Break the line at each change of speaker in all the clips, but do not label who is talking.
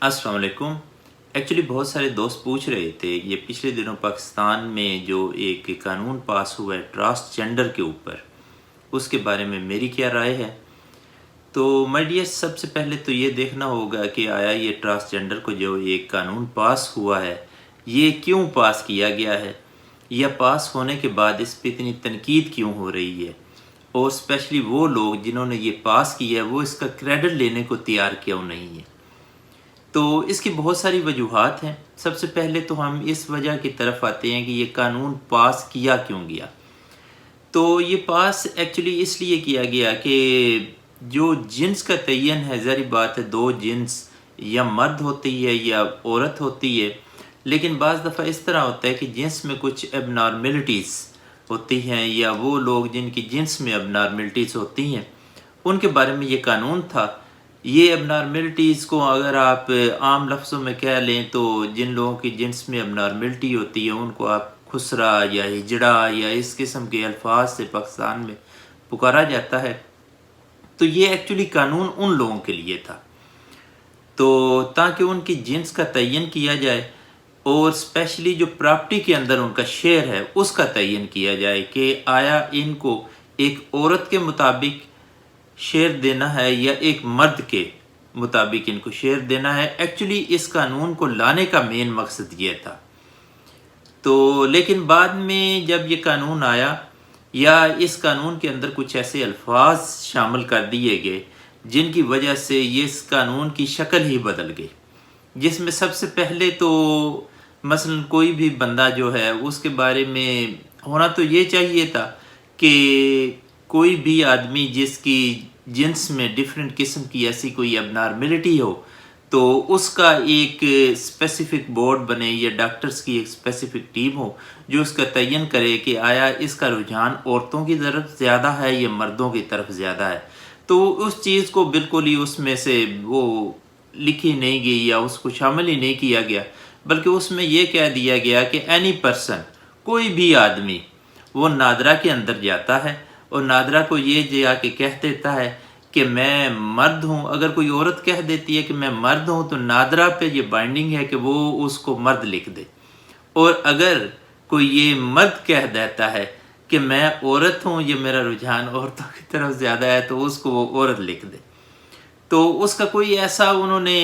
السلام علیکم۔ ایکچولی بہت سارے دوست پوچھ رہے تھے یہ پچھلے دنوں پاکستان میں جو ایک قانون پاس ہوا ہے ٹرانسجنڈر کے اوپر، اس کے بارے میں میری کیا رائے ہے۔ تو مائی ڈیئر، سب سے پہلے تو یہ دیکھنا ہوگا کہ آیا یہ ٹرانسجنڈر کو جو ایک قانون پاس ہوا ہے یہ کیوں پاس کیا گیا ہے، یا پاس ہونے کے بعد اس پہ اتنی تنقید کیوں ہو رہی ہے، اور اسپیشلی وہ لوگ جنہوں نے یہ پاس کیا ہے وہ اس کا کریڈٹ لینے کو تیار کیوں نہیں ہے۔ تو اس کی بہت ساری وجوہات ہیں۔ سب سے پہلے تو ہم اس وجہ کی طرف آتے ہیں کہ یہ قانون پاس کیا کیوں گیا۔ تو یہ پاس ایکچولی اس لیے کیا گیا کہ جو جنس کا تعین ہے، ظاہری بات ہے دو جنس یا مرد ہوتی ہے یا عورت ہوتی ہے، لیکن بعض دفعہ اس طرح ہوتا ہے کہ جنس میں کچھ اب نارملٹیز ہوتی ہیں، یا وہ لوگ جن کی جنس میں اب نارملٹیز ہوتی ہیں ان کے بارے میں یہ قانون تھا۔ یہ اب نارملٹیز کو اگر آپ عام لفظوں میں کہہ لیں تو جن لوگوں کی جنس میں اب نارملٹی ہوتی ہے ان کو آپ خسرا یا ہجڑا یا اس قسم کے الفاظ سے پاکستان میں پکارا جاتا ہے۔ تو یہ ایکچولی قانون ان لوگوں کے لیے تھا، تو تاکہ ان کی جنس کا تعین کیا جائے، اور اسپیشلی جو پراپرٹی کے اندر ان کا شیئر ہے اس کا تعین کیا جائے کہ آیا ان کو ایک عورت کے مطابق شیئر دینا ہے یا ایک مرد کے مطابق ان کو شیئر دینا ہے۔ ایکچولی اس قانون کو لانے کا مین مقصد یہ تھا۔ تو لیکن بعد میں جب یہ قانون آیا یا اس قانون کے اندر کچھ ایسے الفاظ شامل کر دیے گئے جن کی وجہ سے یہ اس قانون کی شکل ہی بدل گئی، جس میں سب سے پہلے تو مثلا کوئی بھی بندہ جو ہے اس کے بارے میں ہونا تو یہ چاہیے تھا کہ کوئی بھی آدمی جس کی جنس میں ڈیفرنٹ قسم کی ایسی کوئی اب نارملٹی ہو تو اس کا ایک اسپیسیفک بورڈ بنے یا ڈاکٹرز کی ایک اسپیسیفک ٹیم ہو جو اس کا تعین کرے کہ آیا اس کا رجحان عورتوں کی طرف زیادہ ہے یا مردوں کی طرف زیادہ ہے۔ تو اس چیز کو بالکل ہی اس میں سے وہ لکھی نہیں گئی یا اس کو شامل ہی نہیں کیا گیا، بلکہ اس میں یہ کہہ دیا گیا کہ اینی پرسن، کوئی بھی آدمی وہ نادرا کے اندر جاتا ہے اور نادرا کو یہ جا کے کہہ دیتا ہے کہ میں مرد ہوں۔ اگر کوئی عورت کہہ دیتی ہے کہ میں مرد ہوں تو نادرا پہ یہ بائنڈنگ ہے کہ وہ اس کو مرد لکھ دے، اور اگر کوئی یہ مرد کہہ دیتا ہے کہ میں عورت ہوں، یہ میرا رجحان عورتوں کی طرف زیادہ ہے، تو اس کو وہ عورت لکھ دے۔ تو اس کا کوئی ایسا انہوں نے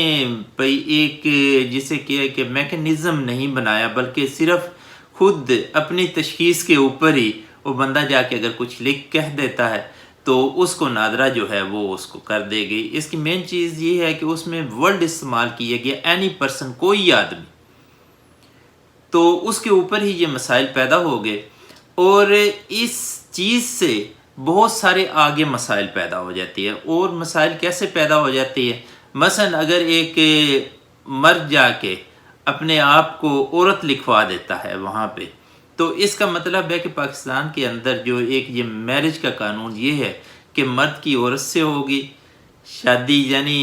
ایک جسے کہ میکنزم نہیں بنایا، بلکہ صرف خود اپنی تشخیص کے اوپر ہی وہ بندہ جا کے اگر کچھ لکھ کہہ دیتا ہے تو اس کو نادرا جو ہے وہ اس کو کر دے گی۔ اس کی مین چیز یہ ہے کہ اس میں ورڈ استعمال کیا گیا اینی پرسن، کوئی آدمی، تو اس کے اوپر ہی یہ مسائل پیدا ہو گئے، اور اس چیز سے بہت سارے آگے مسائل پیدا ہو جاتی ہے۔ اور مسائل کیسے پیدا ہو جاتی ہے؟ مثلا اگر ایک مرد جا کے اپنے آپ کو عورت لکھوا دیتا ہے وہاں پہ، تو اس کا مطلب ہے کہ پاکستان کے اندر جو ایک یہ میرج کا قانون یہ ہے کہ مرد کی عورت سے ہوگی شادی، یعنی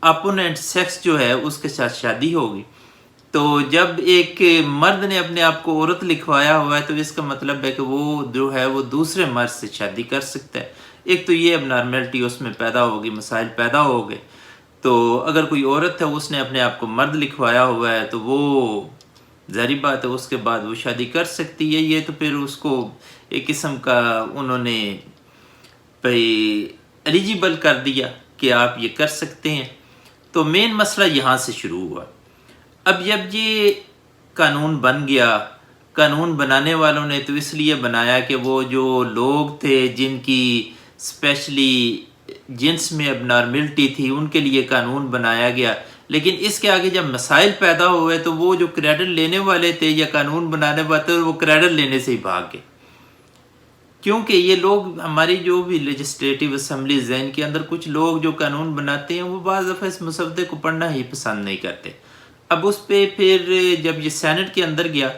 اپوننٹ سیکس جو ہے اس کے ساتھ شادی ہوگی۔ تو جب ایک مرد نے اپنے آپ کو عورت لکھوایا ہوا ہے تو اس کا مطلب ہے کہ وہ جو ہے وہ دوسرے مرد سے شادی کر سکتا ہے۔ ایک تو یہ اب نارملٹی اس میں پیدا ہوگی، مسائل پیدا ہو گئے۔ تو اگر کوئی عورت ہے اس نے اپنے آپ کو مرد لکھوایا ہوا ہے تو وہ ظاہری بات ہے اس کے بعد وہ شادی کر سکتی ہے۔ یہ تو پھر اس کو ایک قسم کا انہوں نے ایلیجیبل کر دیا کہ آپ یہ کر سکتے ہیں۔ تو مین مسئلہ یہاں سے شروع ہوا۔ اب جب یہ قانون بن گیا، قانون بنانے والوں نے تو اس لیے بنایا کہ وہ جو لوگ تھے جن کی اسپیشلی جنس میں اب نارملٹی تھی ان کے لیے قانون بنایا گیا، لیکن اس کے آگے جب مسائل پیدا ہوئے تو وہ جو کریڈٹ لینے والے تھے یا قانون بنانے والے تھے وہ کریڈٹ لینے سے ہی بھاگ گئے، کیونکہ یہ لوگ ہماری جو بھی لیجسلیٹو اسمبلیز ہیں ان کے اندر کچھ لوگ جو قانون بناتے ہیں وہ بعض دفعہ اس مسودے کو پڑھنا ہی پسند نہیں کرتے۔ اب اس پہ پھر جب یہ سینٹ کے اندر گیا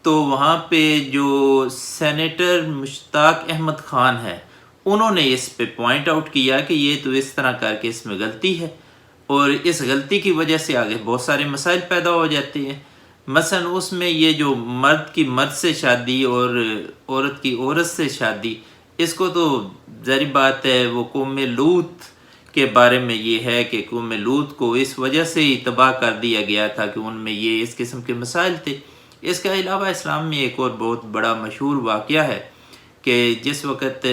تو وہاں پہ جو سینیٹر مشتاق احمد خان ہے انہوں نے اس پہ پوائنٹ آؤٹ کیا کہ یہ تو اس طرح کر کے اس میں غلطی ہے، اور اس غلطی کی وجہ سے آگے بہت سارے مسائل پیدا ہو جاتے ہیں۔ مثلا اس میں یہ جو مرد کی مرد سے شادی اور عورت کی عورت سے شادی، اس کو تو ظاہری بات ہے وہ قوم لوط کے بارے میں یہ ہے کہ قوم لوط کو اس وجہ سے ہی تباہ کر دیا گیا تھا کہ ان میں یہ اس قسم کے مسائل تھے۔ اس کے علاوہ اسلام میں ایک اور بہت بڑا مشہور واقعہ ہے کہ جس وقت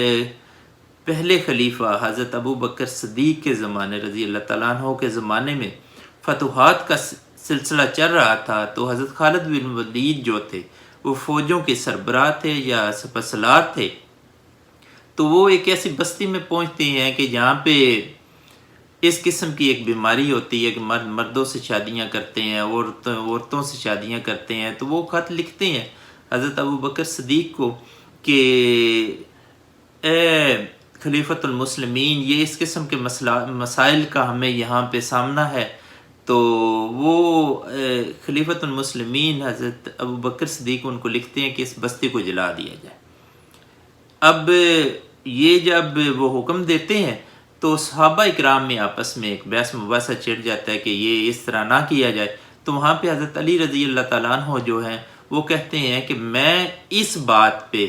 پہلے خلیفہ حضرت ابو بکر صدیق کے زمانے رضی اللہ تعالیٰ عنہ کے زمانے میں فتوحات کا سلسلہ چل رہا تھا، تو حضرت خالد بن ولید جو تھے وہ فوجوں کے سربراہ تھے یا سپہ سالار تھے۔ تو وہ ایک ایسی بستی میں پہنچتے ہیں کہ جہاں پہ اس قسم کی ایک بیماری ہوتی ہے کہ مردوں سے شادیاں کرتے ہیں، عورتوں سے شادیاں کرتے ہیں۔ تو وہ خط لکھتے ہیں حضرت ابو بکر صدیق کو کہ اے خلیفۃ المسلمین، یہ اس قسم کے مسائل کا ہمیں یہاں پہ سامنا ہے۔ تو وہ خلیفۃ المسلمین حضرت ابو بکر صدیق ان کو لکھتے ہیں کہ اس بستی کو جلا دیا جائے۔ اب یہ جب وہ حکم دیتے ہیں تو صحابہ اکرام میں آپس میں ایک بحث مباحثہ چھڑ جاتا ہے کہ یہ اس طرح نہ کیا جائے۔ تو وہاں پہ حضرت علی رضی اللہ تعالیٰ عنہ جو ہیں وہ کہتے ہیں کہ میں اس بات پہ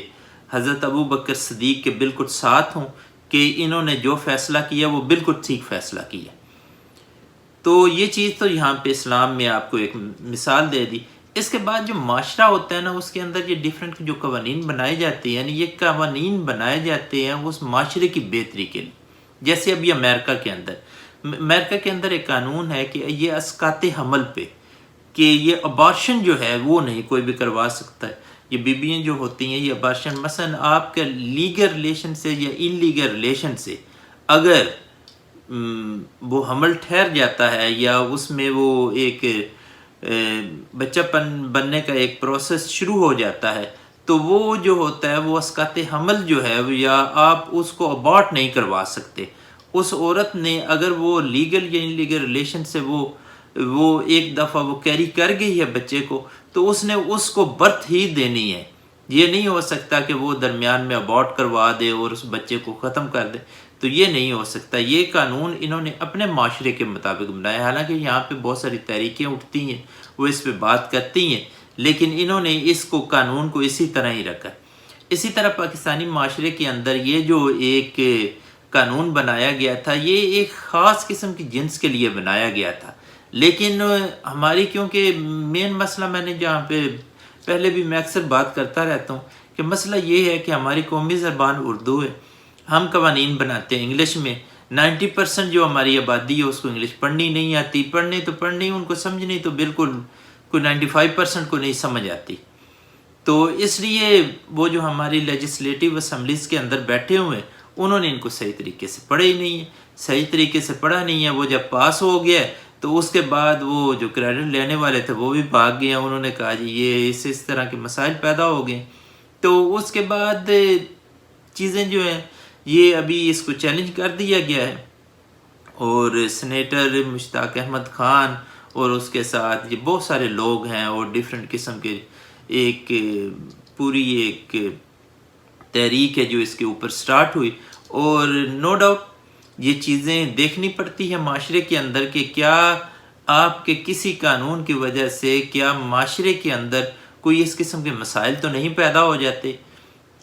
حضرت ابو بکر صدیق کے بالکل ساتھ ہوں کہ انہوں نے جو فیصلہ کیا وہ بالکل ٹھیک فیصلہ کیا۔ تو یہ چیز تو یہاں پہ اسلام میں آپ کو ایک مثال دے دی۔ اس کے بعد جو معاشرہ ہوتا ہے نا، اس کے اندر یہ ڈیفرنٹ جو قوانین بنائے جاتے ہیں، یعنی یہ قوانین بنائے جاتے ہیں اس معاشرے کی بہتری کے لیے۔ جیسے ابھی امریکہ کے اندر ایک قانون ہے کہ یہ اسقاط حمل پہ کہ یہ ابارشن جو ہے وہ نہیں کوئی بھی کروا سکتا ہے۔ یہ بیویاں جو ہوتی ہیں یہ ابارشن مثلا آپ کے لیگل ریلیشن سے یا ان لیگل ریلیشن سے اگر وہ حمل ٹھہر جاتا ہے یا اس میں وہ ایک بچہ بننے کا ایک پروسیس شروع ہو جاتا ہے، تو وہ جو ہوتا ہے وہ اسقاط حمل جو ہے یا آپ اس کو ابارٹ نہیں کروا سکتے۔ اس عورت نے اگر وہ لیگل یا ان لیگل ریلیشن سے وہ ایک دفعہ وہ کیری کر گئی ہے بچے کو، تو اس نے اس کو برتھ ہی دینی ہے۔ یہ نہیں ہو سکتا کہ وہ درمیان میں ابارٹ کروا دے اور اس بچے کو ختم کر دے، تو یہ نہیں ہو سکتا۔ یہ قانون انہوں نے اپنے معاشرے کے مطابق بنایا، حالانکہ یہاں پہ بہت ساری تحریکیں اٹھتی ہیں، وہ اس پہ بات کرتی ہیں، لیکن انہوں نے اس کو قانون کو اسی طرح ہی رکھا۔ اسی طرح پاکستانی معاشرے کے اندر یہ جو ایک قانون بنایا گیا تھا، یہ ایک خاص قسم کی جنس کے لیے بنایا گیا تھا، لیکن ہماری کیونکہ مین مسئلہ میں نے جہاں پہ پہلے بھی میں اکثر بات کرتا رہتا ہوں کہ مسئلہ یہ ہے کہ ہماری قومی زبان اردو ہے، ہم قوانین بناتے ہیں انگلش میں۔ 90% جو ہماری آبادی ہے اس کو انگلش پڑھنی نہیں آتی، پڑھنی ان کو سمجھنی تو بالکل کوئی 95% کو نہیں سمجھ آتی۔ تو اس لیے وہ جو ہماری لیجسلیٹو اسمبلیز کے اندر بیٹھے ہوئے ہیں انہوں نے ان کو صحیح طریقے سے پڑھا ہی نہیں ہے، صحیح طریقے سے پڑھا نہیں ہے۔ وہ جب پاس ہو گیا تو اس کے بعد وہ جو کریڈٹ لینے والے تھے وہ بھی بھاگ گئے، انہوں نے کہا جی یہ اس طرح کے مسائل پیدا ہو گئے۔ تو اس کے بعد چیزیں جو ہیں یہ ابھی اس کو چیلنج کر دیا گیا ہے، اور سینیٹر مشتاق احمد خان اور اس کے ساتھ یہ بہت سارے لوگ ہیں اور ڈیفرنٹ قسم کے ایک پوری ایک تحریک ہے جو اس کے اوپر سٹارٹ ہوئی، اور نو ڈاؤٹ یہ چیزیں دیکھنی پڑتی ہے معاشرے کے اندر کہ کیا آپ کے کسی قانون کی وجہ سے کیا معاشرے کے اندر کوئی اس قسم کے مسائل تو نہیں پیدا ہو جاتے۔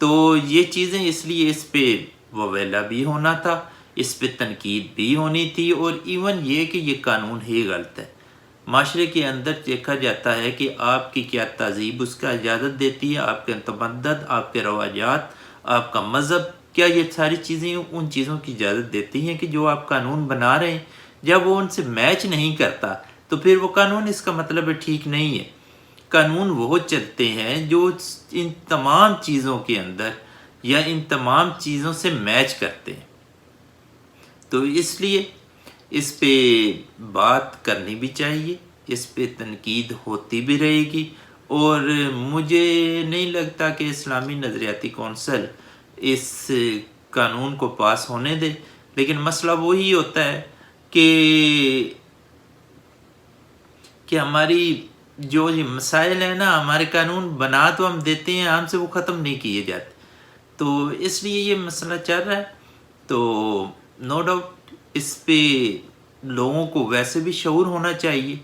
تو یہ چیزیں اس لیے اس پہ وویلا بھی ہونا تھا، اس پہ تنقید بھی ہونی تھی، اور ایون یہ کہ یہ قانون ہی غلط ہے۔ معاشرے کے اندر دیکھا جاتا ہے کہ آپ کی کیا تہذیب اس کا اجازت دیتی ہے، آپ کے تمدد، آپ کے رواجات، آپ کا مذہب، کیا یہ ساری چیزیں ان چیزوں کی اجازت دیتی ہیں کہ جو آپ قانون بنا رہے ہیں جب وہ ان سے میچ نہیں کرتا تو پھر وہ قانون اس کا مطلب ہے ٹھیک نہیں ہے۔ قانون وہ چلتے ہیں جو ان تمام چیزوں کے اندر یا ان تمام چیزوں سے میچ کرتے ہیں۔ تو اس لیے اس پہ بات کرنی بھی چاہیے، اس پہ تنقید ہوتی بھی رہے گی، اور مجھے نہیں لگتا کہ اسلامی نظریاتی کونسل اس قانون کو پاس ہونے دے، لیکن مسئلہ وہی ہوتا ہے کہ ہماری جو یہ مسائل ہیں نا، ہمارے قانون بنا تو ہم دیتے ہیں، ہم سے وہ ختم نہیں کیے جاتے، تو اس لیے یہ مسئلہ چل رہا ہے۔ تو نو ڈاؤٹ اس پہ لوگوں کو ویسے بھی شعور ہونا چاہیے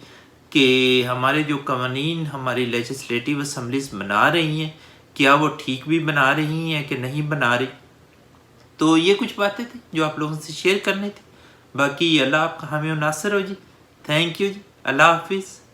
کہ ہمارے جو قوانین ہماری لیجسلیٹو اسمبلیز بنا رہی ہیں کیا وہ ٹھیک بھی بنا رہی ہیں کہ نہیں بنا رہی۔ تو یہ کچھ باتیں تھیں جو آپ لوگوں سے شیئر کرنے تھے۔ باقی اللہ آپ کا حامی و ناصر ہو جی. تھینک یو جی. اللہ حافظ.